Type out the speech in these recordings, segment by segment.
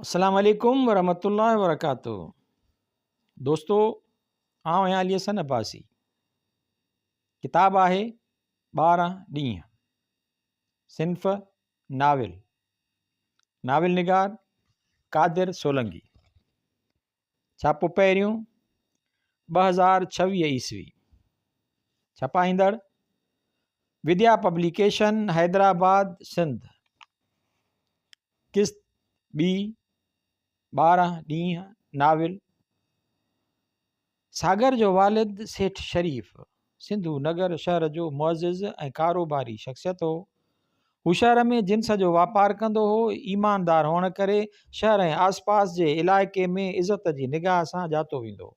अस्सलाम वालेकुम वरहमतुल्लाहि वबरकातुहू। दोस्तों, आउं आहियां अली हसन अब्बासी। किताब आहे 12 ॾींहं। सिन्फ़ नाविल निगार कादिर सोलंकी। छापो पहिरियों 2026 ईस्वी। छपाईंदड़ विद्या पब्लिकेशन हैदराबाद सिंध। किस्त ॿी 12 ॾींहं नाविल। सागर जो वालिद सेठ शरीफ़ सिंधु नगर शहर जो मुअज़्ज़िज़ ऐं कारोबारी शख़्सियत हो। हू शहर में जिन्स जो वापार कंदो हो। ईमानदार हुअण करे शहर ऐं आसपास जे इलाइक़े में इज़त जी निगाह सां ॼातो वेंदो।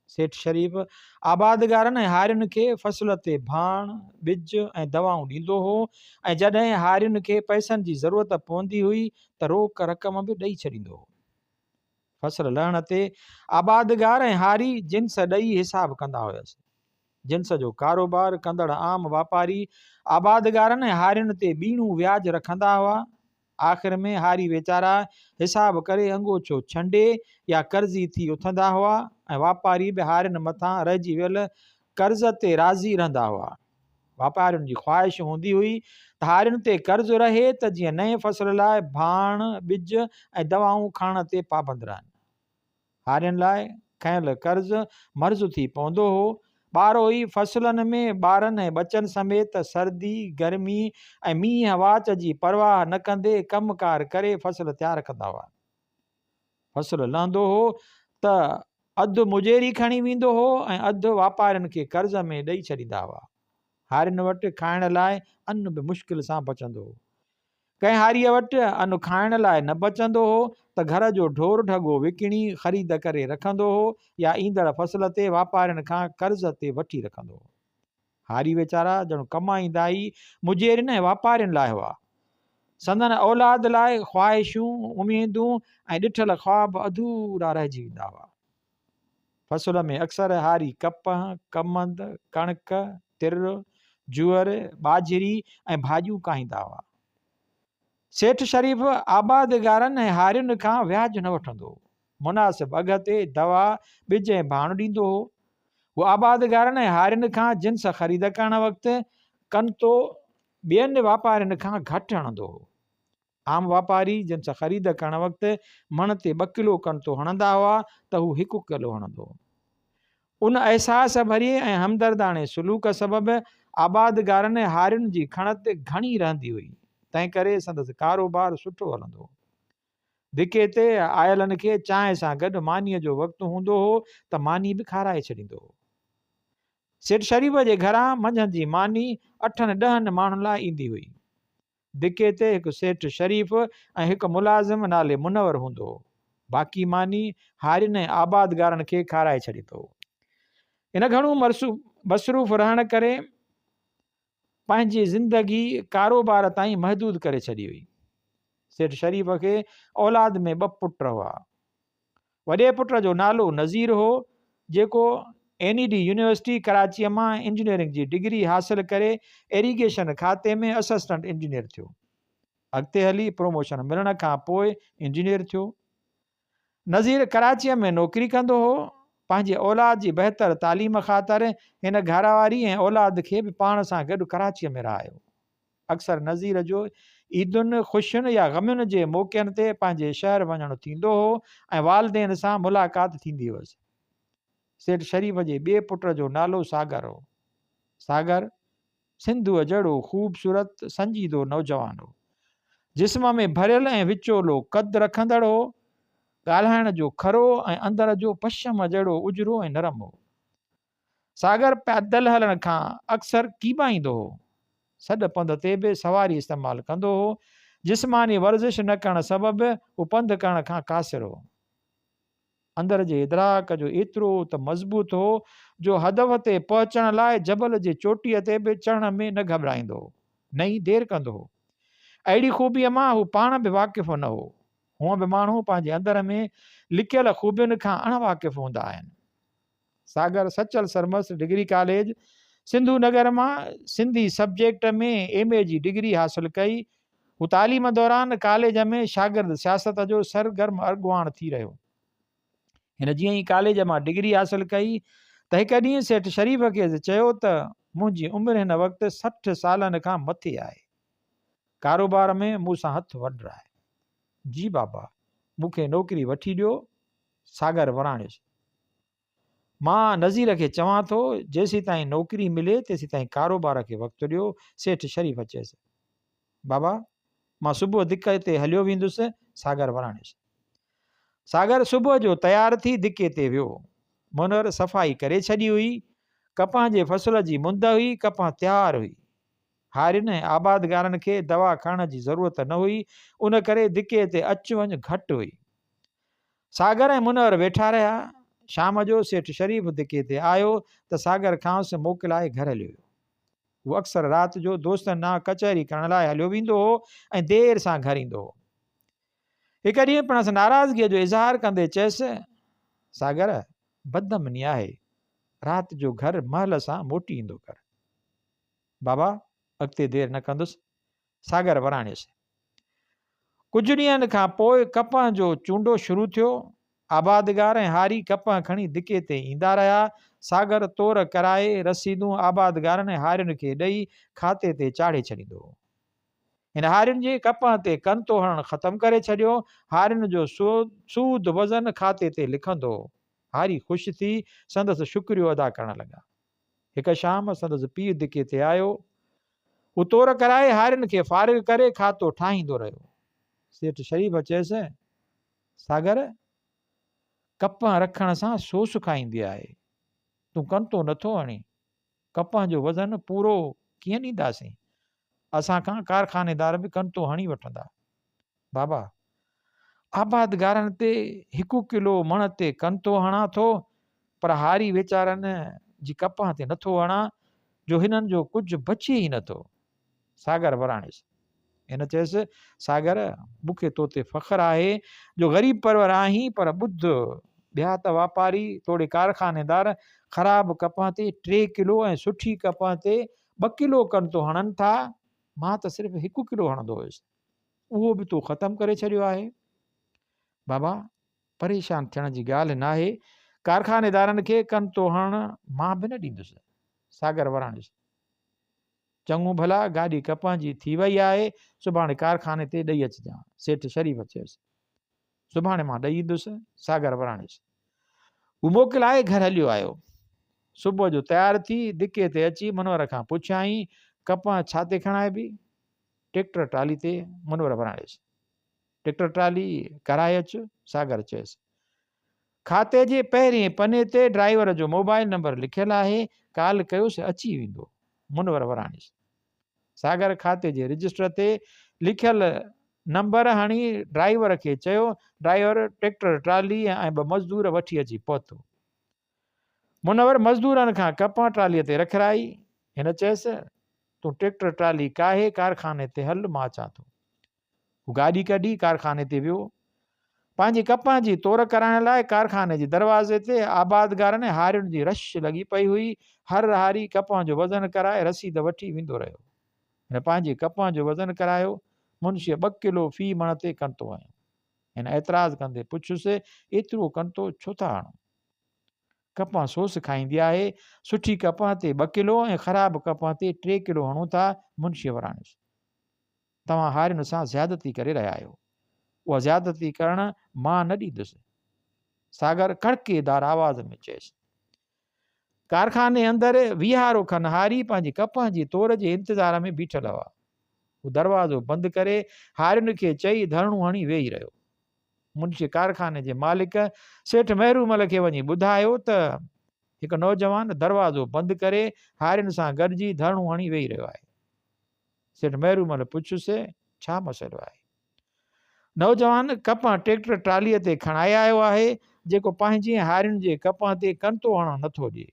सेठ शरीफ़ आबादगारनि ऐं हारियुनि खे फ़सुल ते भाण ॿिज ऐं दवाऊं ॾींदो हो ऐं जॾहिं हारियुनि खे पैसनि जी ज़रूरत पवंदी हुई त रोक रक़म बि ॾेई छॾींदो हो। फ़सुलु लहण ते आबादगार ऐं हारी जिन्स ॾेई हिसाब कंदा हुयसि। जिन्स जो कारोबार कंदड़ आम वापारी आबादगारनि ऐं हारियुनि ते ॿीणूं व्याज रखंदा हुआ। आख़िर में हारी वीचारा हिसाब करे अंगोछो छंडे या कर्ज़ी थी उथंदा हुआ ऐं वापारी बि हारियुनि मथां रहिजी वियल कर्ज़ ते राज़ी रहंदा हुआ। वापारियुनि जी ख़्वाहिश हूंदी हुई त हारियुनि ते कर्ज़ु रहे त जीअं नए फ़सुल लाइ भाण ॿिज ऐं दवाऊं खणण ते पाबंद रहनि। हारियुनि लाइ खयल कर्ज़ मर्ज़ थी पवंदो हो। ॿारो ई फ़सुलनि में ॿारनि ऐं ॿचनि समेत सर्दी गर्मी ऐं मींहं हवाच जी परवाह न कंदे कमकार करे फ़सुलु तयारु कंदा हुआ। फ़सुलु लहंदो हो त अधु मुजेरी खणी वेंदो हो ऐं अधु वापारियुनि खे कर्ज़ में ॾेई छॾींदा हुआ। हारियुनि वटि खाइण लाइ अन्न बि मुश्किल सां बचंदो हो। कंहिं हारीअ वटि अन्न खाइण लाइ न बचंदो हो त घर जो ढोर ढगो विकिणी ख़रीद करे रखंदो हो या ईंदड़ फ़सुल ते वापारियुनि खां कर्ज़ ते वठी रखंदो हो। हारी वीचारा ॼणु कमाईंदा ई मुजेरियुनि ऐं वापारियुनि लाइ हुआ। संदन औलाद लाइ ख़्वाहिशूं उमेदूं ऐं ॾिठल ख़्वाब अधूरा रहिजी वेंदा हुआ। फ़सुल में अक्सर हारी कपह कमंद कणिक तिर जुअर ॿाझिरी ऐं भाॼियूं काहींदा हुआ। सेठ शरीफ़ आबादगारनि ऐं हारियुनि खां व्याज न वठंदो हो। मुनासिब अघ ते दवा ॿिज ऐं भाण ॾींदो हो। हू आबादगारनि ऐं हारियुनि खां जिन्स ख़रीद करण वक़्तु कंतो ॿियनि वापारियुनि खां घटि हणंदो हो। आम वापारी जिन्स ख़रीद करण वक़्तु मण ते 2 किलो कंतो हणंदा हुआ त हू 1 किलो हणंदो हो। उन अहसास भरिए ऐं हमदर्दाणे सलूक सबबि आबादगारनि ऐं हारियुनि जी खणत घणी रहंदी हुई। तंहिं करे संदसि कारोबार सुठो हलंदो हो। धिके ते आयलनि खे चांहि सां गॾु मानीअ जो वक़्तु हूंदो हो त मानी बि खाराए छॾींदो हो। सेठ शरीफ़ जे घरां मंझंदि जी मानी 8-10 माण्हुनि लाइ ईंदी हुई। धिके ते हिकु सेठ शरीफ़ ऐं हिकु मुलाज़िम नाले मुनवर हूंदो हो। बाक़ी मानी हारियुनि ऐं आबादगारनि खे खाराए छॾींदो हो। इन घणो मसरूफ़ रहण करे पंहिंजी ज़िंदगी कारोबार ताईं महदूद करे छॾी हुई। सेठ शरीफ़ खे औलाद में 2 पुट हुआ। वॾे पुट जो नालो नज़ीर हो, जेको NED यूनिवर्सिटी कराचीअ मां इंजीनियरिंग जी डिग्री हासिल करे एरीगेशन खाते में असिस्टेंट इंजीनियर थियो। अॻिते हली प्रमोशन मिलण खां पोइ इंजीनियर थियो। नज़ीर कराचीअ में नौकरी कंदो हो। पंहिंजे औलाद जी बहितर तालीम ख़ातिर हिन घरवारी ऐं औलाद खे बि पाण सां गॾु कराचीअ में रहायो। अक्सर नज़ीर जो ईदुनि ख़ुशियुनि या ग़मियुनि जे मौक़नि ते पंहिंजे शहर वञणु थींदो हो ऐं वालिदेन सां मुलाक़ात थींदी हुअसि। सेठ शरीफ़ जे ॿिए पुट जो नालो सागर हो। सागर सिंधुअ जहिड़ो ख़ूबसूरत संजीदो नौजवान हो। जिस्म में भरियल ऐं विचोलो कद रखंदड़ हो। ॻाल्हाइण जो खरो ऐं अंदर जो पशम जहिड़ो उजरो ऐं नरम हो। सागर पैदल हलण खां अक्सर कीबाईंदो हो। सॾ पंध ते बि सवारी इस्तेमालु कंदो हो। जिस्मानी वर्ज़िश न करण सबबि हू पंधु करण खां क़ासिर हो। अंदर जे इदराक जो एतिरो त मज़बूत हो जो हदफ ते पहुचण लाइ जबल जे चोटीअ ते बि चढ़ण में न घबराईंदो हो, न ई देरि कंदो हो। अहिड़ी ख़ूबीअ मां हू पाण बि वाक़िफ़ न हो। हूअं बि माण्हू पंहिंजे अंदर में लिकियल ख़ूबियुनि खां अणवाक़िफ़ हूंदा आहिनि। सागर सचल सरमस डिग्री कॉलेज सिंधु नगर मां सिंधी सब्जेक्ट में MA जी डिग्री हासिल कई। हू तालीम दौरान कॉलेज में शागिर्द सियासत जो सरगर्म अॻुवाण थी रहियो। हिन जीअं ई कॉलेज मां डिग्री हासिल कई त हिकु ॾींहुं सेठ शरीफ़ खे चयो त मुंहिंजी उमिरि हिन वक़्तु 60 सालनि खां मथे आहे, कारोबार में मूंसां हथु वढ आहे। जी बाबा, मूंखे नौकिरी वठी ॾियो। सागर वराणियुसि, मां नज़ीर खे चवां थो जेसीं ताईं नौकिरी मिले तेसीं ताईं कारोबार खे वक़्तु ॾियो। सेठ शरीफ़ चयसि, बाबा मां सुबुह धिके ते हलियो वेंदुसि। सागर वराणियुसि। सागर सुबुह जो तयारु थी धिके ते वियो। मुनवर सफ़ाई करे छॾी हुई। कपां जे फसल जी मुंद हुई, कपां तयारु हुई। हारियुनि ऐं आबादगारनि खे दवा खणण जी ज़रूरत न हुई, उन करे धिके ते अचु वञु घटि हुई। सागर ऐं मुनवर वेठा रहिया। शाम जो सेठ शरीफ़ धिके ते आयो त सागर खांसि मोकिलाए घर हलियो वियो। हू अक्सर राति जो दोस्तनि ॾांहुं कचहरी करण लाइ हलियो वेंदो हो ऐं देरि सां घर ईंदो हो। हिकु ॾींहुं पिणसि नाराज़गीअ जो इज़हार कंदे चयसि, सागर बदमनी आहे, राति जो घर महल सां मोटी ईंदो कर। बाबा अॻिते देरि न कंदुसि। सागर वराणियुसि। कुझु ॾींहंनि खां पोइ कपां जो चूंडो शुरू थियो। आबादगार ऐं हारी कपां खणी धिके ते ईंदा रहिया। सागर तौर कराए रसीदूं आबादगारनि ऐं हारियुनि खे ॾेई खाते ते चाढ़े छॾींदो हो। हिन हारियुनि जे कपां ते कंतो हणणु ख़तमु करे छॾियो। हारियुनि जो सूद वज़न खाते ते लिखंदो हो। हारी ख़ुशि थी संदसि शुक्रियो अदा करणु लॻा। हिकु शाम संदसि पीउ धिके ते आयो। हू तौर कराए हारियुनि खे फारिग करे खातो ठाहींदो रहियो। सेठ शरीफ़ चयसि, सागर कपां रखण सां सोस खाईंदी आहे, तूं कंतो नथो हणी, कपां जो वज़न पूरो कीअं ॾींदासीं? असां खां कारखानेदार बि कंतो हणी वठंदा। बाबा आबादगारनि ते 1 किलो मण ते कंतो हणां थो, पर हारी वीचारनि जी कपां ते नथो हणां जो हिननि जो कुझु बचे ई नथो। सागर वराणियुसि। हिन चयसि, सागर मूंखे तो ते फ़ख्रु आहे जो ग़रीब परवर आहीं, पर ॿुध ॿिया त वापारी तोड़े कारखानेदार ख़राब कपां ते 3 किलो ऐं सुठी कपां ते 2 किलो कंतो हणनि था। मां त सिर्फ़ु 1 किलो हणंदो हुयुसि, उहो बि तूं ख़तमु करे छॾियो आहे। बाबा परेशान थियण जी ॻाल्हि न आहे, कारखानेदारनि खे कंतो हणणु मां बि न ॾींदुसि। सागर वराणियुसि। चङो भला गाॾी कपां जी थी वई आहे, सुभाणे कारखाने ते ॾेई अचिजांइ। सेठ शरीफ़ चयसि, सुभाणे मां ॾेई ईंदुसि। सागर वराणियुसि। हू मोकिलाए घर हलियो आयो। सुबुह जो तयारु थी धिके ते अची मुनवर खां पुछियाईं, कपां छा ते खणाइबी? ट्रैक्टर ट्राली ते। मुनवर वराणियुसि। ट्रैक्टर ट्राली कराए अचु। सागर चयसि। खाते जे पहिरें पने ते ड्राइवर जो मोबाइल नंबर लिखियलु आहे, कॉल कयोसि अची वेंदो। मुनवर वराणियुसि। सागर खाते जे रजिस्टर ते लिखियलु नंबर हणी ड्राइवर खे चयो। ड्राइवर ट्रैक्टर ट्राली ऐं 2 मज़दूर वठी अची पहुतो। मुनवर मज़दूरनि खां कपां ट्रालीअ ते रखाई। हिन चयसि, तूं ट्रैक्टर ट्राली काहे कारखाने ते हल, मां अचां थो। हू गाॾी कढी कारखाने ते वियो। पंहिंजी कपां जी तौर कराइण लाइ कारखाने जे दरवाज़े ते आबादगारनि ऐं हारियुनि जी रश लॻी पई हुई। हर हारी कपां जो वज़न कराए रसीद वठी वेंदो रहियो। हिन पंहिंजे कपां जो वज़न करायो। मुंशीअ 2 किलो फ़ी मण ते कंतो हयो। हिन एतिराज़ कंदे पुछियुसि, एतिरो कंतो छो था हणो? कपां सोस खाईंदी आहे, सुठी कपां ते 2 किलो ऐं ख़राब कपां ते 3 किलो हणूं था। मुंशीअ वराणियुसि। तव्हां हारियुनि सां ज़्यादती करे रहिया आहियो, उहा ज़्यादती करणु मां न ॾींदुसि। सागर कड़केदार आवाज़ में चयसि। कारखाने अंदरि 20 खनि हारी पंहिंजी कपां जी तौर जे इंतज़ार में बीठल हुआ। हू दरवाज़ो बंदि करे हारियुनि खे चई धरणू हणी वेही रहियो। मुंशी कारखाने जे मालिक सेठ महरूमल खे वञी ॿुधायो त हिकु नौजवान दरवाज़ो बंदि करे हारियुनि सां गॾिजी धरणू हणी वेही रहियो आहे। सेठ महरूमल पुछियुसि, छा मसइलो आहे? नौजवान कपां ट्रैक्टर ट्रालीअ ते खणाए आयो आहे, जेको पंहिंजी हारियुनि जे कपां ते कंतो हणणु नथो ॾिए।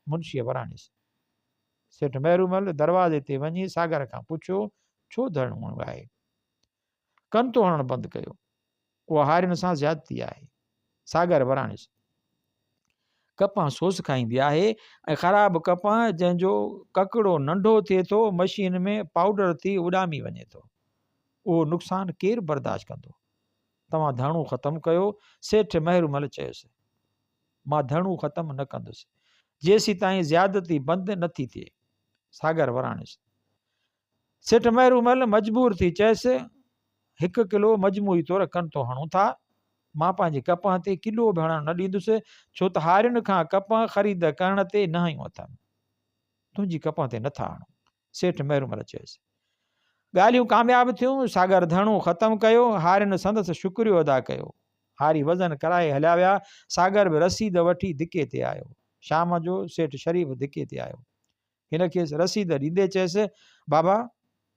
मुंशीअ वराणियुसि। सेठ महरूमल दरवाज़े ते वञी सागर खां पुछियो, छो धरणो हणियो आहे? कंतो हणणु बंदि कयो, उहा हारियुनि सां ज़्यादती आहे। सागर वराणियुसि। कपां सोस खाईंदी आहे ऐं ख़राब कपां जंहिंजो ककिड़ो नंढो थिए थो, मशीन में पाउडर थी उॾामी वञे थो, उहो नुक़सानु केरु बर्दाश्त कंदो? तव्हां धणो ख़तमु कयो। सेठ महिरूमल चयुसि, मां धणो ख़तमु न कंदुसि जेसीं ताईं ज़्यादती बंदि नथी थिए। सागर वराणियुसि। सेठ महिरूमल मजबूर थी चयसि, 1 किलो मजमूई तौरु कणितो हणूं था। मां पंहिंजे कपह ते किलो बि हणणु न ॾींदुसि, छो त हारियुनि खां कपह ख़रीद करण ते न हयूं अथनि। तुंहिंजी कपह ते नथा हणूं। सेठ महिरूमल चयसि। ॻाल्हियूं कामयाबु थियूं। सागर धणो ख़तमु कयो। हारियुनि संदसि शुक्रियो अदा कयो। हारी वज़न कराए हलिया विया। सागर बि रसीद वठी धिके ते आयो। शाम जो सेठ शरीफ़ धिके ते आयो। हिन खेसि रसीद ॾींदे चयसि, बाबा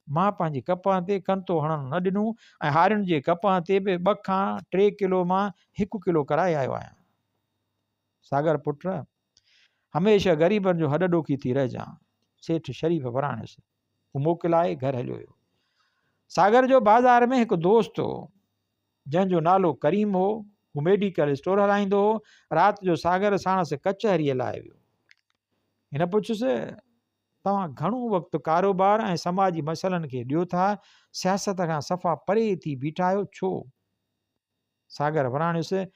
मां पंहिंजे कपह ते कणितो हणणु न ॾिनो ऐं हारियुनि जे कपह ते बि 2 खां 3 किलो मां 1 किलो कराए आयो आहियां। सागर पुट, हमेशह ग़रीबनि जो हॾ ॾोकी थी रहिजां। सेठ शरीफ़ वराणियुसि। हू मोकिलाए घर हलियो वियो। सागर जो बाज़ार में हिकु दोस्त हो जंहिंजो नालो करीम हो। हू मेडिकल स्टोर हलाईंदो हो। राति जो सागर साणसि कचहरीअ लाइ वियो। हिन पुछियुसि, तव्हां घणो वक़्तु कारोबार ऐं समाजी मसइलनि खे ॾियो था, सियासत खां सफ़ा परे थी बीठा आहियो, छो? सागर वराणियुसि,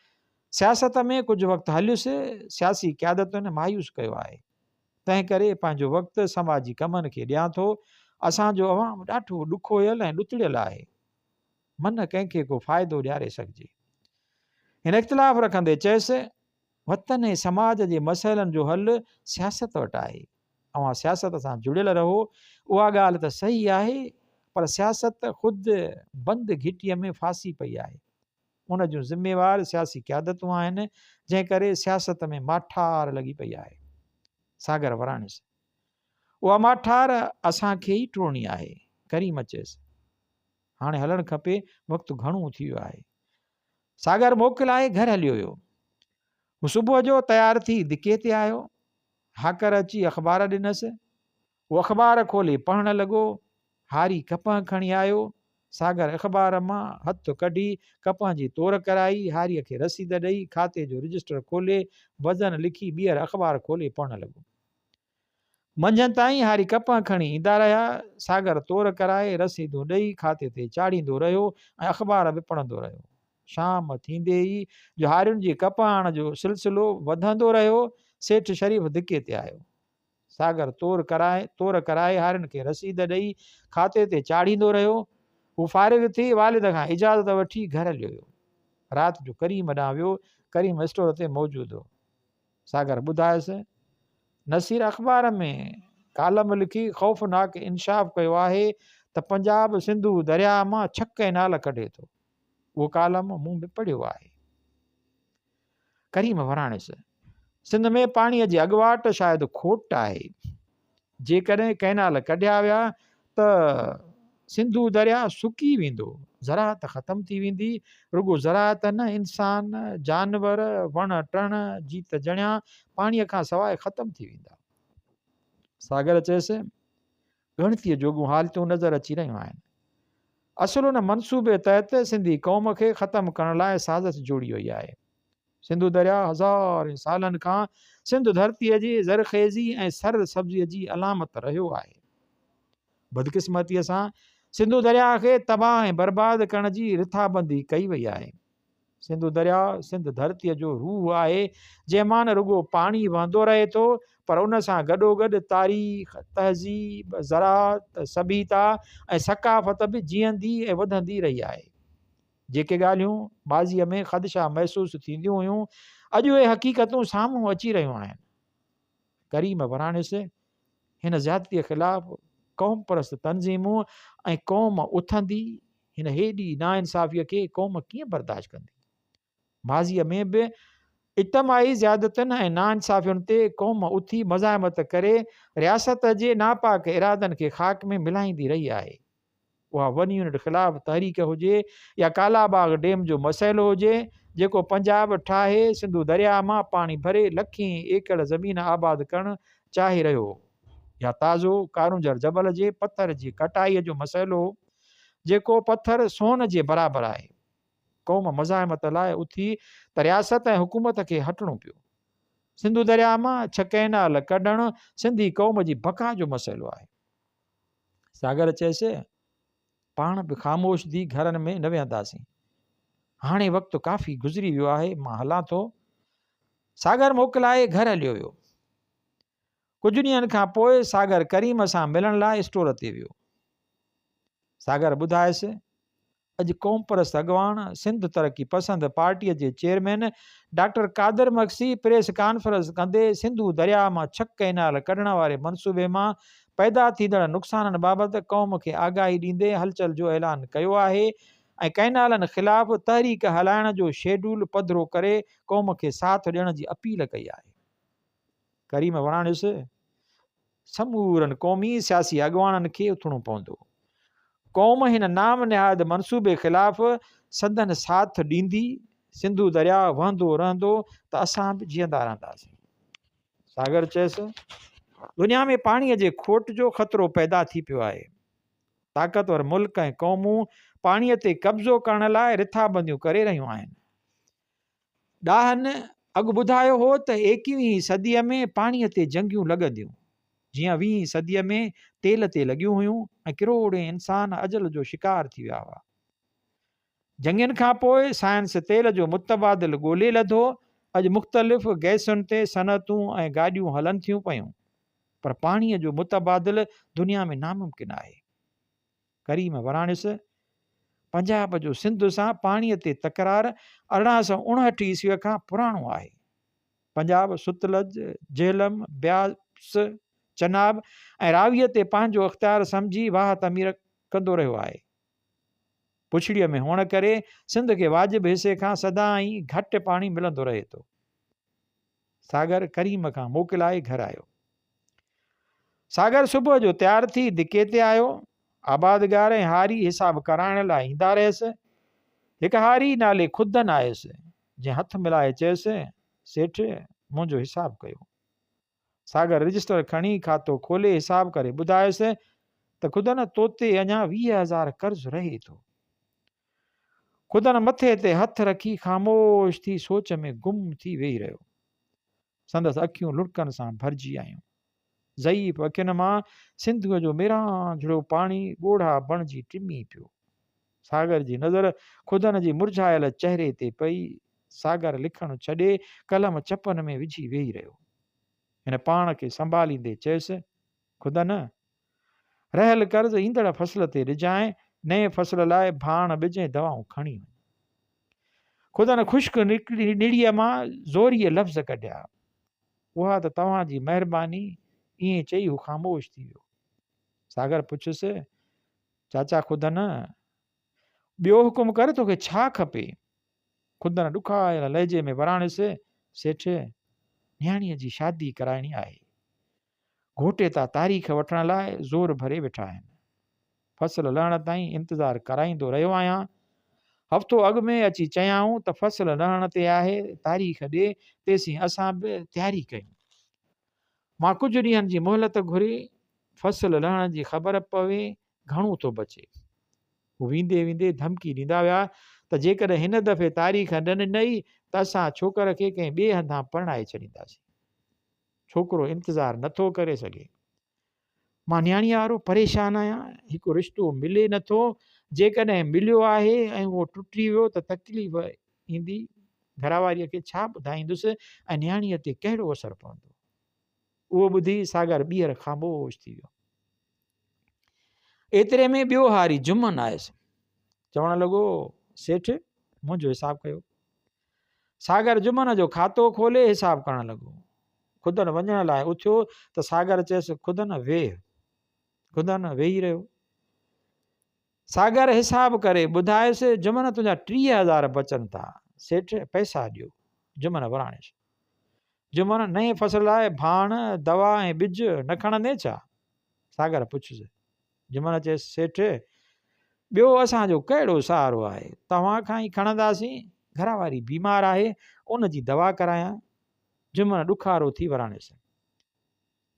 सियासत में कुझु वक़्तु हलियुसि, सियासी क़यादतुनि मायूस कयो आहे, तंहिं करे पंहिंजो वक़्तु समाजी कमनि खे ॾियां थो। असांजो अवाम ॾाढो ॾुखोयल ऐं ॾुतड़ियल आहे, मन कंहिंखे को फ़ाइदो ॾियारे सघिजे। हिन इख़्तिलाफ़ रखंदे चयसि, वतन ऐं समाज जे मसइलनि जो हल सियासत वटि आहे। अवां सियासत सां जुड़ियल रहो। उहा ॻाल्हि त सही आहे, पर सियासत ख़ुदि बंदि घिटीअ में फासी पई आहे। उन जूं ज़िम्मेवार सियासी क़यादतूं आहिनि, जंहिं करे सियासत में माठार लॻी पई आहे। सागर वराणियुसि, उहा माठार असांखे ई टोड़नी आहे। करीम चयसि, हाणे हलणु खपे, वक़्तु घणो थी वियो आहे। सागर मोकिलाए घर हलियो वियो। हू सुबुह जो तयारु थी धिके ते आयो। हाकर अची अख़बार ॾिनसि। उहो अख़बार खोले पढ़णु लॻो। हारी कपह खणी आयो। सागर अख़बार मां हथु कढी कपह जी तोर कराई, हारीअ खे रसीद ॾेई खाते जो रजिस्टर खोले वज़न लिखी ॿीहर अख़बार खोले पढ़णु लॻो। मंझंदि ताईं हारी कपह खणी ईंदा रहिया। सागर तोर कराए रसीदूं ॾेई खाते ते चाढ़ींदो रहियो ऐं अख़बार बि पढ़ंदो रहियो। शाम थींदे ई जो हारियुनि जी कपह आणण जो सिलसिलो वधंदो रहियो। सेठ शरीफ़ धिके ते आयो। सागर तोर कराए हारियुनि खे रसीद ॾेई खाते ते चाढ़ींदो रहियो। हू फारिग थी वालिद खां इजाज़त वठी घर हलियो वियो। राति जो करीम ॾांहुं वियो। करीम स्टोर ते मौजूदु हो। सागर ॿुधायसि, नसीर अख़बार में कालम लिखी ख़ौफ़नाक इंशाफ़ कयो आहे त पंजाब सिंधु दरिया मां 6 कैनाल कढे थो। उहो कालम मूं बि पढ़ियो आहे। करीम वराणियुसि, सिंध में पाणीअ जी अॻुवाट शायदि खोट आहे। जेकॾहिं कैनाल कढिया विया त सिंधु दरिया सुकी वेंदो, ज़राअत ख़तमु थी वेंदी। रुगो ज़राअत न, इंसान, जानवर, वण टण, जीत जणिया पाणीअ खां सवाइ ख़तमु थी वेंदा। सागर चयसि, ॻणतीअ जोॻियूं हालतूं नज़र अची रहियूं आहिनि। असुल उन मनसूबे तहत सिंधी क़ौम खे ख़तमु करण लाइ साज़िश जोड़ी वई आहे। सिंधु दरिया हज़ार सालनि खां सिंध धरतीअ जी ज़रखेज़ी ऐं सर सब्ज़ीअ जी अलामत रहियो आहे। बदकिस्मतीअ सां सिंधु दरिया खे तबाह ऐं बर्बाद करण जी रिथाबंदी कई वई आहे। सिंधु दरिया सिंध धरतीअ जो रूह आहे, जंहिं मां न रुगो पाणी वहंदो रहे थो, पर उन सां गॾोगॾु तारीख़, तहज़ीब, ज़राअत, सभीता ऐं सकाफ़त बि जीअंदी ऐं वधंदी रही आहे। जेके ॻाल्हियूं माज़ीअ में ख़दशा महसूसु थींदियूं हुयूं, अॼु उहे हक़ीक़तूं साम्हूं अची रहियूं आहिनि। करीम वराणियुसि, हिन ज़्यादतीअ ख़िलाफ़ क़ौम परस्त तंज़ीमूं ऐं क़ौम उथंदी। हिन हेॾी नाइंसाफ़ीअ खे क़ौम कीअं बर्दाश्त कंदी? माज़ीअ में बि इज्तमाही ज़्यादतुनि ऐं नाइंसाफ़ियुनि ते क़ौम उथी मज़ाहमत करे रियासत जे नापाक इरादनि खे ख़ाक में मिलाईंदी रही आहे। उहा 1 यूनिट ख़िलाफ़ तहरीक हुजे या कालाबाग डेम जो मसइलो हुजे, जेको पंजाब ठाहे सिंधु दरिया मां पाणी भरे लखें एकड़ ज़मीन आबाद करणु चाहे रहियो हो, या ताज़ो कारूंजर जबल जे पथर जी कटाईअ जो मसइलो, जेको पथर सोन जे बराबरि आहे। क़ौम मज़ाहमत लाइ उथी त रियासत ऐं हुकूमत खे हटणो पियो। सिंधु दरिया मां 6 कैनाल कढणु सिंधी क़ौम जी बका जो मसइलो आहे। सागर चयसि, पाण बि ख़ामोश थी घरनि में न वेहंदासीं। हाणे वक़्तु काफ़ी गुज़री वियो आहे, मां हलां थो। सागर मोकिलाए घर हलियो वियो। कुझु ॾींहंनि खां पोइ सागर करीम सां मिलण लाइ स्टोर ते वियो। सागर ॿुधायसि, अॼु क़ौम परस्त अॻवान सिंध तरक़ी पसंदि पार्टीअ जे chairman doctor Qadir Magsi press conference कंदे सिंधु दरिया मां 6 कैनाल कढण वारे मनसूबे मां पैदा थींदड़ नुक़साननि बाबति क़ौम खे आगाही ॾींदे हलचल जो ऐलान कयो आहे ऐं कैनालनि ख़िलाफ़ तहरीक हलाइण जो शेड्यूल पधिरो करे क़ौम खे साथ ॾियण जी अपील कई आहे। करीम वणाणियुसि, समूरनि क़ौमी सियासी अॻवाननि खे उथणो पवंदो। क़ौम हिन नाम निहाद मनसूबे ख़िलाफ़ संदन साथ ॾींदी। सिंधु दरिया वहंदो रहंदो त असां बि जीअंदा रहंदासीं। सागर चयसि, दुनिया में पाणीअ जे खोट जो ख़तरो पैदा थी पियो आहे। ताक़तवर मुल्क ऐं क़ौमूं पाणीअ ते कब्ज़ो करण लाइ रिथाबंदियूं करे रहियूं आहिनि। ॾाहनि अॻु ॿुधायो हो त 21वीं सदीअ में पाणीअ ते जंगियूं लॻंदियूं, जीअं 20वीं सदीअ में तेल ते लॻियूं हुयूं ऐं किरोड़े इंसान अजल जो शिकार थी विया हुआ। जंगियुनि खां पोइ साइंस तेल जो मुतबादिल ॻोल्हे लधो। अॼु मुख़्तलिफ़ गैसुनि ते सनअतूं ऐं गाॾियूं हलनि थियूं पयूं, पर पाणीअ जो मुतबादिल दुनिया में नामुमकिन आहे। करीम वराणियुसि, पंजाब जो सिंध सां पाणीअ ते तकरार 1859 ईस्वीअ खां पुराणो आहे। पंजाब सुतलज, झेलम, ब्यास, चनाब ऐं रावीअ ते पंहिंजो अख़्तियार सम्झी वाह तमीर कंदो रहियो आहे। पुछड़ीअ में हुअण करे सिंध खे वाजिबु हिसे खां सदाईं घटि पाणी मिलंदो रहे थो। सागर करीम खां मोकिलाए घर आयो। सागर सुबुह जो तयारु थी धिके ते आयो। आबादगार ऐं हारी हिसाब कराइण लाइ ईंदा रहियसि। हिकु हारी नाले खुदन आयुसि, जंहिं हथ मिलाए चयसि, सेठ मुंहिंजो हिसाब कयो। सागर रजिस्टर खणी खातो खोले हिसाब करे ॿुधायुसि त खुदन तोते अञा 20,000 कर्ज़ रहे थो। खुदन मथे ते हथ रखी ख़ामोश थी सोच में गुम थी वेही रहियो। संदसि अखियूं लुड़कनि सां भरिजी आयूं। ज़ईफ़ अखियुनि मां सिंधुअ जो मिरांझड़ो पाणी ॻोढ़ा बणिजी टिमी पियो। सागर जी नज़र खुदन जी मुरझायल चहिरे ते पई। सागर लिखणु छॾे कलम चपन में विझी वेही रहियो। हिन पाण खे संभालींदे चयसि, खुदन रहियल कर्ज़ ईंदड़ फसल ते ॾिजांइ, नए फसल लाइ भाण ॿिज दवाऊं खणी वञ। खुदन ख़ुश्क निड़ीअ मां ज़ोरीअ लफ़्ज़ कढिया, उहा त तव्हांजी महिरबानी। ईअं चई हू ख़ामोश थी वियो। सागर पुछियुसि, चाचा खुदन ॿियो हुकुम कर, तोखे छा खपे? खुदन ॾुखायल लहजे में वराणियुसि, सेठ न्याणीअ जी शादी कराइणी आहे। घोटे तां तारीख़ वठण लाइ ज़ोर भरे वेठा आहिनि। फसल लहण ताईं इंतज़ारु कराईंदो रहियो आहियां। हफ़्तो अॻु में अची चयाऊं त फसल लहण ते आहे, तारीख़ ॾे, तेसीं असां बि तयारी कयूं। मां कुझु ॾींहंनि जी मोहलत घुरी। फसल लहण जी ख़बर पवे घणो थो बचे। हू वेंदे वेंदे धमकी ॾींदा विया त जेकॾहिं हिन दफ़े तारीख़ न ॾिनई त असां छोकर खे कंहिं ॿिए हंधां परणाए छॾींदासीं। छोकिरो इंतज़ारु नथो करे सघे। मां न्याणीअ वारो परेशान आहियां। हिकु रिश्तो मिले नथो। जेकॾहिं मिलियो आहे ऐं उहो टुटी वियो त तकलीफ़ ईंदी। घरवारीअ खे छा ॿुधाईंदुसि ऐं न्याणीअ ते कहिड़ो असरु पवंदो। उहो ॿुधी सागर ॿीहर ख़ामोश थी वियो। एतिरे में ॿियो हारी जुमन आयुसि। चवणु लॻो, सेठ मुंहिंजो हिसाब कयो। सागर जुमन जो खातो खोले हिसाब करणु लॻो। खुदन वञण लाइ उथियो त सागर चयसि, खुदन वेह। खुदन वेही रहियो। सागर हिसाब करे ॿुधायुसि, जुमन तुंहिंजा 30,000 बचनि था। सेठ पैसा ॾियो। जुमन वराणियुसि। जुमन नए फसल लाइ भाण दवा ऐं ॿिज न खणंदे छा? सागर पुछियुसि। जुमन चयसि, सेठ ॿियो असांजो कहिड़ो सहारो आहे? तव्हां खां ई खणंदासीं। घरवारी बीमार आहे, उन जी दवा करायां। जुमन ॾुखारो थी वराणियुसि।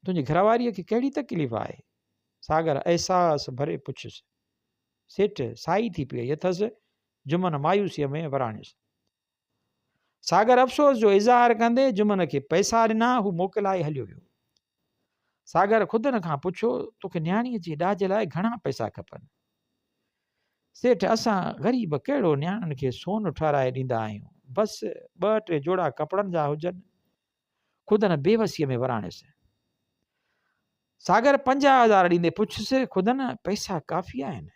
तुंहिंजी घरवारीअ खे कहिड़ी तकलीफ़ आहे? सागर अहसास भरे पुछियुसि। सेठ साई थी पई अथसि। जुमन मायूसीअ में वराणियुसि। सागर अफ़सोस जो इज़हार कंदे जुमन खे पैसा ॾिना। हू मोकिलाए हलियो वियो। सागर खुदन खां पुछियो, तोखे न्याणीअ जी ॾाज लाइ घणा पैसा खपनि? सेठ असां ग़रीब कहिड़ो नियाणियुनि खे सोन ठाराए ॾींदा आहियूं, बसि 2-3 जोड़ा कपिड़नि जा हुजनि। खुदन बेवसीअ में वराणियसि। सागर 50,000 ॾींदे पुछुसि, खुदन पैसा काफ़ी आहिनि?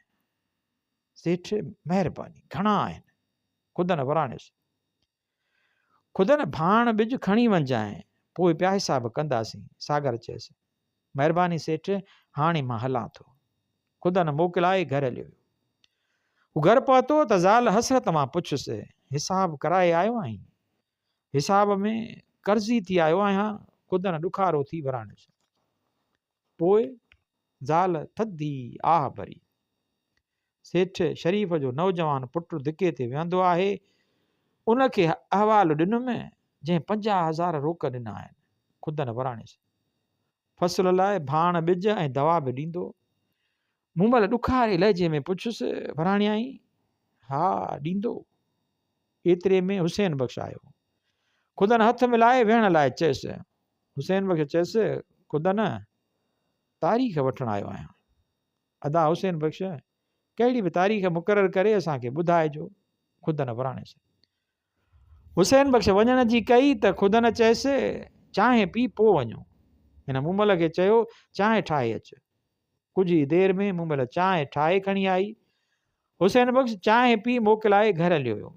सेठ महिरबानी घणा आहिनि? खुदन वराणियसि। खुदन भाण ॿिज खणी वञजांइ, पोइ पिया हिसाब कंदासीं। सागर चयसि, महिरबानी सेठ, हाणे मां हलां थो। खुदन मोकिलाए घर हलियो। हू घर पहुतो त ज़ाल हसरत मां पुछुसि, हिसाब कराए आयो आहीं? हिसाब में कर्ज़ी थी आयो आहियां। खुदन ॾुखारो थी वराणियसि। पोइ ज़ाल थधी आह भरी। सेठ शरीफ़ जो नौजवान पुटु धिके ते विहंदो आहे, उनखे अहवालु ॾिनुमि जंहिं 50,000 रोक ॾिना आहिनि। खुदन वराणियसि। फसल लाइ भाण ॿिज ऐं दवा बि ॾींदो। मूं महिल ॾुखारे लहजे में पुछुसि, वराणियाई? हा ॾींदो। एतिरे में हुसैन बख़्श आयो। खुदन हथ मिलाए वेहण लाइ चयसि। हुसैन बख़्श चयसि, खुदन तारीख़ वठण आयो आहियां। अदा हुसैन बख़्श, कहिड़ी बि तारीख़ मुक़ररु करे असांखे ॿुधाइजो। खुदन वराणियसि। हुसैन बख़्श वञण जी कई त खुदन चयसि, चांहि पी पोइ वञो। हिन मूमल खे चयो, चांहि ठाहे अचु। कुझु ई देरि में मूमल चांहि ठाहे खणी आई। हुसैन बख़्श चांहि पी मोकिलाए घर हलियो वियो।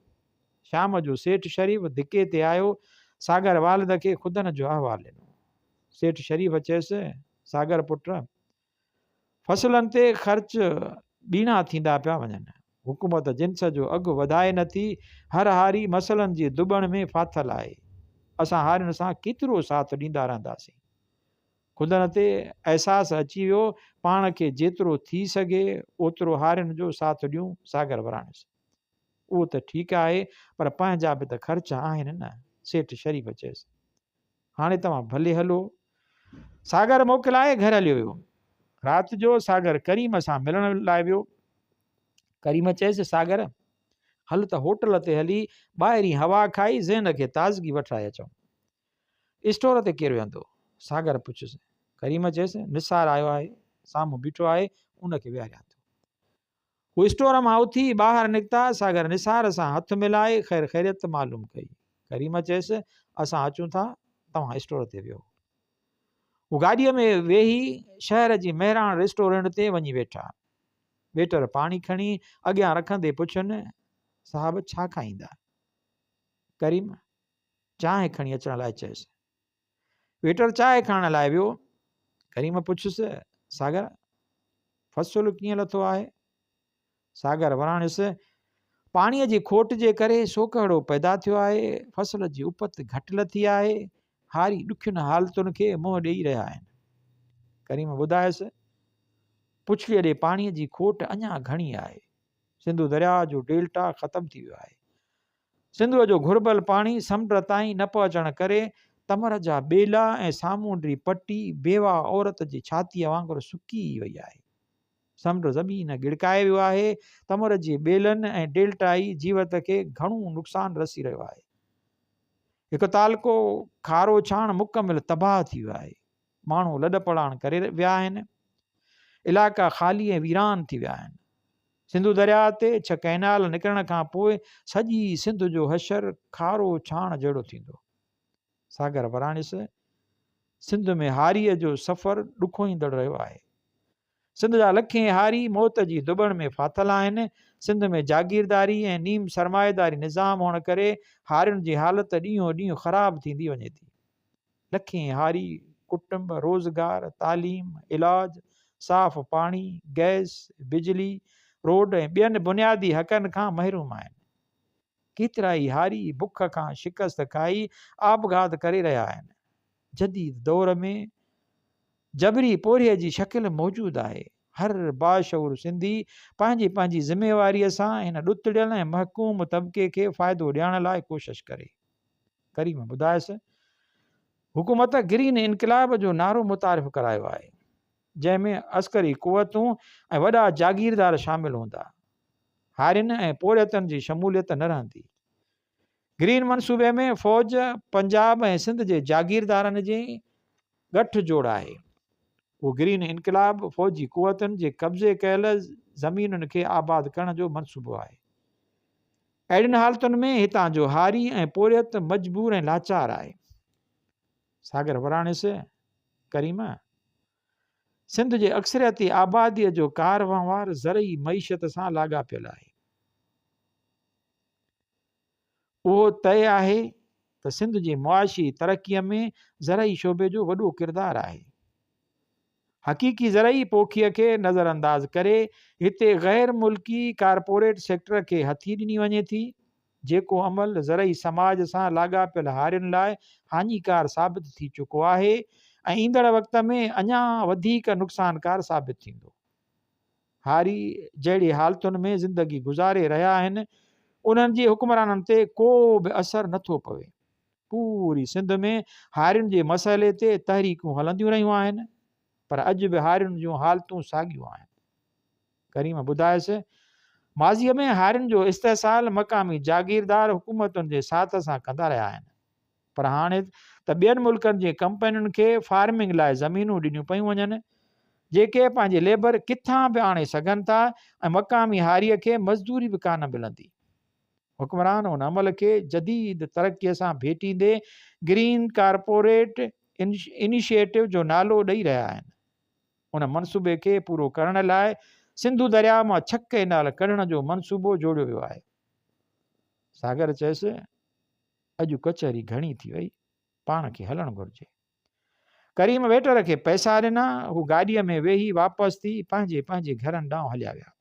शाम जो सेठ शरीफ़ धिके ते आयो। सागर वालिद खे खुदन जो अहवालु ॾिनो। सेठ शरीफ़ चयसि, सागर पुट, फसलनि ते ख़र्च ॿीणा थींदा पिया वञनि। हुकूमत जिन्स जो अघु वधाए नथी। हर हारी मसलनि जी दुबण में फाथल आहे। असां हारियुनि सां केतिरो साथ ॾींदा रहंदासीं। खुदन ते अहसासु अची वियो, पाण खे जेतिरो थी सघे ओतिरो हारियुनि जो साथ ॾियूं। सागर वराणियसि। उहो त ठीकु आहे, पर पंहिंजा बि त ख़र्च आहिनि न। सेठ शरीफ़ चयसि, हाणे तव्हां भले हलो। सागर मोकिलाए घर हलियो वियो। राति जो सागर करीम सां मिलण लाइ वियो। करीम चयसि, सागर हल त होटल ते हली ॿाहिरीं हवा खाई ज़हन खे ताज़गी वठाए अचूं। स्टोर ते केरु वेहंदो? सागर पुछुसि। करीम चयसि, निसार आयो आहे, साम्हूं बीठो आहे, उनखे विहारियां थो। हू स्टोर मां उथी ॿाहिरि निकिता। सागर निसार सां हथ मिलाए ख़ैर ख़ैरियत मालूम कई। करीम चयसि, असां अचूं था, तव्हां स्टोर ते वियो। हू गाॾीअ में वेही शहर जी महिराण रेस्टोरेंट ते वञी वेठा। वेटर पाणी खणी अॻियां रखंदे पुछनि, साहब छा खाईंदा? करीम चांहि खणी अचण लाइ चयसि। वेटर चांहि खणण लाइ वियो। करीम पुछुसि, सागर फसुलु कीअं लथो आहे? सागर वराणियसि, पाणीअ जी खोट जे करे सोकड़ो पैदा थियो आहे। फसल जी उपत घटि लथी आहे। हारी ॾुखियुनि हालतुनि खे मुंहुं ॾेई रहिया आहिनि। करीम ॿुधायसि, पुछड़ीअ ॾे पाणीअ जी खोट अञा घणी आहे। सिंधु दरिया जो डेल्टा ख़तमु थी वियो आहे। सिंधुअ जो घुरबल पाणी समुंड ताईं न पहुचण करे तमर जा ॿेला ऐं सामूंडी पटी बेवा औरत जी छातीअ वांगुरु सुकी वई आहे। समुंड ज़मीन गिड़काए वियो आहे। तमर जी ॿेलनि ऐं डेल्टाई जीवत खे घणो नुक़सानु रसी रहियो आहे। हिकु तालको खारो छाण मुकमिल तबाह थी वियो आहे। माण्हू लॾ पड़ाण करे विया आहिनि। इलाइक़ा ख़ाली ऐं वीरान थी विया आहिनि। सिंधु दरिया ते 6 कैनाल निकिरण खां पोइ सॼी सिंध जो हशर खारो छाण जहिड़ो थींदो। सागर वराणियसि, सिंध में हारीअ जो सफ़र ॾुखो ईंदड़ रहियो आहे। सिंध जा लखें हारी मौत जी दुबण में फाथल आहिनि। सिंध में जागीरदारी ऐं नीम सरमाएदारी निज़ाम हुअण करे हारियुनि जी हालत ॾींहों ॾींहुं ख़राब थींदी वञे थी। लखें हारी कुटुंब रोज़गार, तालीम, इलाज, साफ़ पाणी, गैस, बिजली, रोड ऐं ॿियनि बुनियादी हक़नि खां महरूम आहिनि। केतिरा ई हारी बुख खां शिकस्त खाई आपघात करे रहिया आहिनि। जदीद दौर में जबरी पोरीअ जी शकिल मौजूदु आहे। हर बाशऊर सिंधी पंहिंजी पंहिंजी ज़िमेवारीअ सां हिन ॾुतड़ियल ऐं महकूम तबिके खे फ़ाइदो ॾियण लाइ कोशिशि करे। करीम ॿुधायसि, हुकूमत ग्रीन इनक़लाब जो नारो मुतारिफ़ करायो आहे, जंहिंमें अस्करी क़ुवतूं ऐं वॾा जागीरदार शामिल हूंदा। हारियुनि ऐं पोरियतनि जी शमूलियत न रहंदी। ग्रीन मनसूबे में फ़ौज, पंजाब ऐं सिंध जे जागीरदारनि जी ॻठ जोड़ आहे। उहो ग्रीन इनक़लाब फ़ौजी क़ुवतुनि जे कब्ज़े कयल ज़मीनुनि खे आबाद करण जो मनसूबो आहे। अहिड़ियुनि हालतुनि में हितां जो हारी ऐं पोरियत मजबूर ऐं लाचार आहे। सागर वराणिस करीम सिंध जे अक्सरियती आबादीअ जो कारवांवार ज़रई मईशत सां लाॻापियल आहे। उहो तय आहे त सिंध जी मुआशी तरक़ीअ में ज़रई शोबे जो वॾो किरदारु आहे। हक़ीक़ी ज़रई पोखीअ खे नज़रअंदाज़ करे हिते ग़ैर मुल्की कारपोरेट सेक्टर खे हथी ॾिनी वञे थी, जेको अमल ज़रई समाज सां लाॻापियल हारियुनि लाइ हानिकार साबित थी चुको आहे ऐं ईंदड़ वक़्त में अञा वधीक नुक़सानकार साबित थींदो। हारी जहिड़ी हालतुनि में ज़िंदगी गुज़ारे रहिया आहिनि, उन्हनि जी हुक्मराननि ते को बि असरु नथो पवे। पूरी सिंध में हारियुनि जे मसइले ते तहरीकूं हलंदियूं रहियूं आहिनि, पर अॼु बि हारियुनि जूं हालतूं साॻियूं आहिनि। करीम ॿुधायसि, माज़ीअ में हारियुनि जो इस्तेसाल मक़ामी जागीरदार हुकूमतुनि जे साथ सां कंदा रहिया आहिनि, पर हाणे त ॿियनि मुल्कनि जी कंपनियुनि खे फार्मिंग लाइ ज़मीनूं ॾिनियूं पियूं वञनि, जेके पंहिंजे लेबर किथां बि आणे सघनि था ऐं मक़ामी हारीअ खे मज़दूरी बि कान मिलंदी। हुक्मरान उन अमल खे जदीद तरक़ीअ सां भेटींदे ग्रीन कारपोरेट इनिशिएटिव जो नालो ॾेई रहिया आहिनि। उन मनसूबे खे पूरो करण लाइ सिंधु दरिया मां 6 केनाल कढण जो मनसूबो जोड़ियो वियो आहे। सागर चयसि, अॼु कचहरी घणी थी वई, पाण खे हलणु घुरिजे। करीम वेटर खे पैसा ॾिना, हू गाॾीअ में वेही वापसि थी पंहिंजे पंहिंजे घरनि ॾांहुं हलिया विया।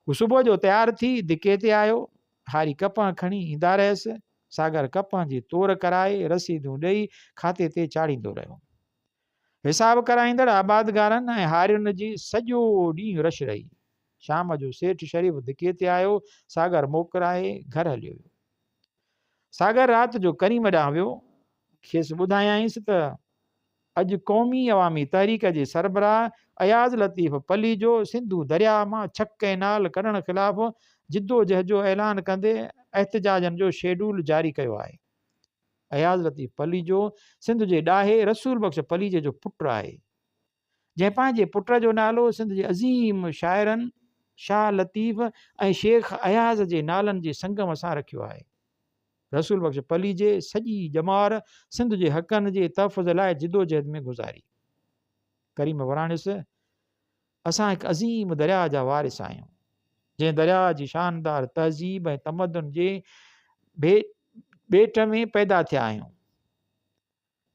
हू सुबुह जो तयारु थी धिके ते आयो। हारी कपह खणी ईंदा रहियसि। सागर कपह जी तोर कराए रसीदूं ॾेई खाते ते चाढ़ींदो रहियो। हिसाब कराईंदड़ आबादगारनि ऐं हारियुनि जी सॼो ॾींहुं रश रही। शाम जो सेठ शरीफ़ धिके ते आयो, सागर मोकिराए घर हलियो वियो। सागर राति जो करीम ॾांहुं वियो। खेसि ॿुधायांसि त अॼु क़ौमी अवामी तहरीक जे सरबराह अयाज़ लतीफ़ पली जो सिंधु दरिया मां 6 केनाल कढण ख़िलाफ़ जिद्दोजहद जो ऐलान कंदे एहतजाजनि जो शेड्यूल जारी कयो आहे। अयाज़ लतीफ़ पली जो सिंध जे ॾाहे रसूल बख़्श पलीजे जो पुटु आहे, जंहिं पंहिंजे पुट जो नालो सिंध जे अज़ीम शाइरनि शाह लतीफ़ ऐं शेख अयाज़ जे नालनि जे संगम सां रखियो आहे। रसूल बख़्श पली जे सॼी ॼमार सिंध जे हक़नि जे तहफ़ुज़ लाइ जिदोजहद में गुज़ारी। करीम वराणिस, असां हिकु अज़ीम दरिया जा वारिस आहियूं, जंहिं दरिया जी शानदार तहज़ीब ऐं तमदन जे ॿेट में पैदा थिया आहियूं,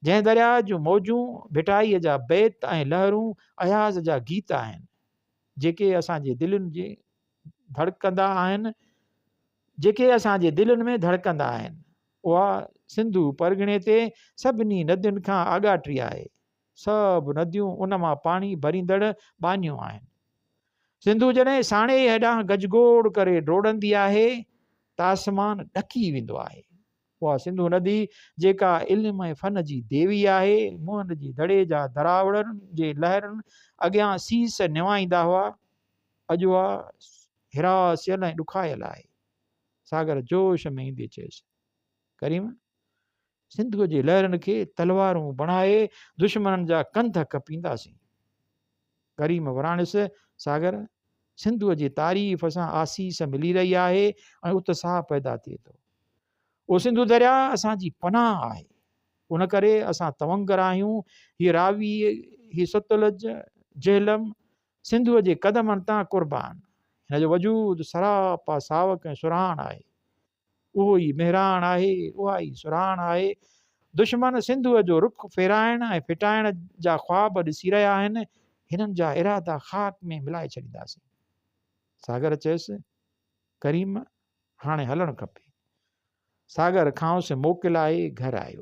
जंहिं दरिया जूं मौजूं भिटाईअ जा बैत ऐं लहरूं अयाज़ जा गीत आहिनि, जेके असांजे दिलनि जे धड़कंदा आहिनि, जेके असांजे दिलनि में धड़कंदा आहिनि। उहा सिंधु परगिणे ते सभिनी नदियुनि खां आगाटी आहे। सभु नदियूं उन मां पाणी भरींदड़ बानियूं आहिनि। सिंधु जॾहिं साणे हेॾां गजगोड़ करे डोड़ंदी आहे त आसमान ॾकी वेंदो आहे। उहा सिंधु नदी जेका इल्म ऐं फन जी देवी आहे, मुहन जी दड़े जा दरावड़नि जे लहरनि अॻियां सीस निवाईंदा हुआ, अॼु उहा हिरासियल ऐं ॾुखायल आहे। सागर जोश में ईंदे चयसि, करीम, सिंधुअ जे लहरनि खे तलवारूं बणाए दुश्मननि जा कंध कपींदासीं। करीम वराणिस, सागर, सिंधुअ जी तारीफ़ सां आसीस मिली रही आहे ऐं उत्साह पैदा थिए थो। उहो सिंधु दरिया असांजी पनाह आहे, उन करे असां तवंगर आहियूं। हीअ रावी, हीअ सतलज, झेलम सिंधुअ जे क़दमनि तां क़ुर्बान। हिन जो वजूद सरापा सावक ऐं सुराण आहे। उहो ई मेहरान आहे, उहा ई सुराण आहे। दुश्मन सिंधुअ जो रुख फेराइण ऐं फिटाइण जा ख्वाब ॾिसी रहिया आहिनि। हिननि जा इरादा ख़ाक में मिलाए छॾींदासीं। सागर चयसि, करीम, हाणे हलणु खपे। सागर खांसि मोकिलाए घर आयो।